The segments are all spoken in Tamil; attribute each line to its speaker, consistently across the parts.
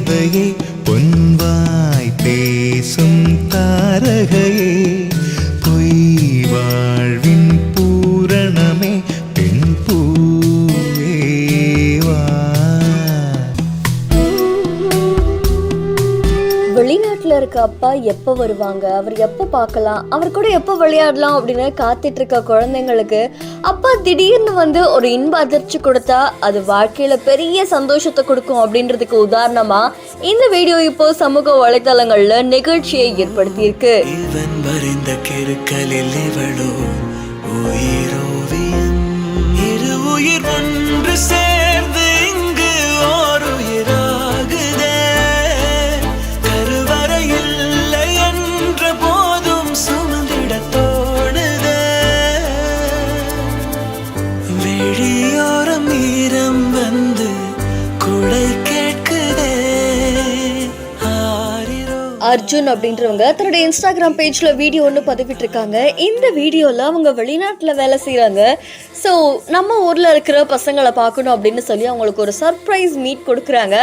Speaker 1: தேவதையே பொன்வாய் பேசும் தாரகையே பொய் வாழ்வின் பூரணமே பெண் பூவேவா.
Speaker 2: வெளிநாட்டுல இருக்க அப்பா எப்போ வருவாங்க, அவர் எப்போ பார்க்கலாம், அவர் கூட எப்போ விளையாடலாம் அப்படின்னு காத்துட்டு இருக்க குழந்தைங்களுக்கு அப்பா திடீர்னு வந்து ஒரு இன்ப அதிர்ச்சி கொடுத்தா அது வாழ்க்கையில பெரிய சந்தோஷத்தை கொடுக்கும் அப்படின்றதுக்கு உதாரணமா இந்த வீடியோ இப்போ சமூக வலைதளங்கள்ல நிகழ்ச்சியை ஏற்படுத்தி இருக்கு. அர்ஜுன் அப்படின்றவங்க தன்னுடைய இன்ஸ்டாகிராம் பேஜ்ல வீடியோ ஒன்று பதிவிட்டு இருக்காங்க. இந்த வீடியோல அவங்க வெளிநாட்டுல வேலை செய்யறாங்க. ஸோ நம்ம ஊர்ல இருக்கிற பசங்களை பார்க்கணும் அப்படின்னு சொல்லி அவங்களுக்கு ஒரு சர்ப்ரைஸ் மீட் கொடுக்குறாங்க.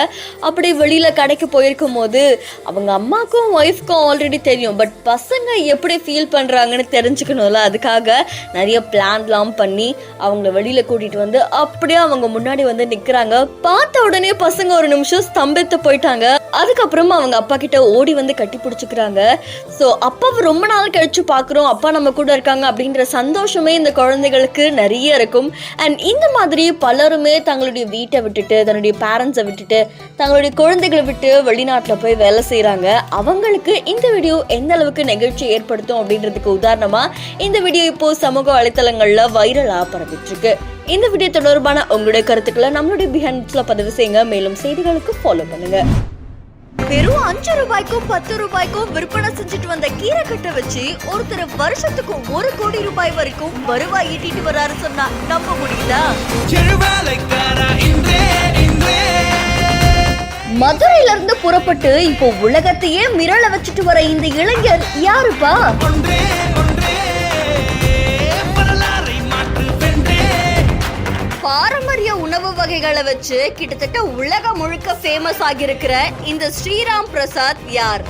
Speaker 2: அப்படி வெளியில கடைக்கு போயிருக்கும் போது அவங்க அம்மாக்கும் ஒய்ஃப்க்கும் ஆல்ரெடி தெரியும், பட் பசங்க எப்படி ஃபீல் பண்றாங்கன்னு தெரிஞ்சுக்கணும்ல, அதுக்காக நிறைய பிளான்லாம் பண்ணி அவங்கள வெளியில கூட்டிட்டு வந்து அப்படியே அவங்க முன்னாடி வந்து நிக்கிறாங்க. பார்த்த உடனே பசங்க ஒரு நிமிஷம் ஸ்தம்பித்து போயிட்டாங்க. அதுக்கப்புறமா அவங்க அப்பா கிட்ட ஓடி வந்து கட்டி பிடிச்சிக்கிறாங்க. ஸோ அப்பாவை ரொம்ப நாள் கழிச்சு பார்க்குறோம், அப்பா நம்ம கூட இருக்காங்க அப்படின்ற சந்தோஷமே இந்த குழந்தைகளுக்கு நிறைய இருக்கும். அண்ட் இந்த மாதிரி பலருமே தங்களுடைய வீட்டை விட்டுட்டு, தன்னுடைய பேரண்ட்ஸை விட்டுட்டு, தங்களுடைய குழந்தைகளை விட்டு வெளிநாட்டில் போய் வேலை செய்கிறாங்க. அவங்களுக்கு இந்த வீடியோ எந்த அளவுக்கு நிகழ்ச்சி ஏற்படுத்தும் அப்படின்றதுக்கு உதாரணமா இந்த வீடியோ இப்போ சமூக வலைத்தளங்கள்ல வைரலாக பரவிட்டு இருக்கு. இந்த வீடியோ தொடர்பான உங்களுடைய கருத்துக்களை நம்மளுடைய பிஹைண்ட்ஸ்ல பதிவு செய்யுங்க. மேலும் செய்திகளுக்கு ஃபாலோ பண்ணுங்க. வெறும் 5 ரூபாய்க்கும் 10 ரூபாய்க்கும் விற்பனை செஞ்சுட்டு வந்த கீரைக்கட்டை வச்சு ஒருத்தர் வருஷத்துக்கு 1 கோடி ரூபாய் வரைக்கும் வருவாய் ஈட்டிட்டு வராரு சொன்னா நம்ப முடியுதா? மதுரையில இருந்து புறப்பட்டு இப்போ உலகத்தையே மிரள வச்சுட்டு வர இந்த இளைஞர் யாருப்பா? பாரம்பரிய உணவு வகைகளை வச்சு கிட்டத்தட்ட உலகம் முழுக்க ஃபேமஸ் ஆகியிருக்கிற இந்த ஸ்ரீராம் பிரசாத் யார்?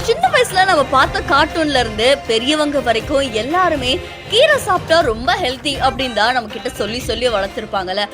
Speaker 2: சின்ன வயசுல நம்ம பார்த்த கார்ட்டூன்ல இருந்து பெரியவங்க வரைக்கும் எல்லாருமே கீரை சாப்பிட்டா ரொம்ப ஹெல்த்தி அப்படின்னு தான் நம்ம கிட்ட சொல்லி வளர்த்திருப்பாங்கல்ல.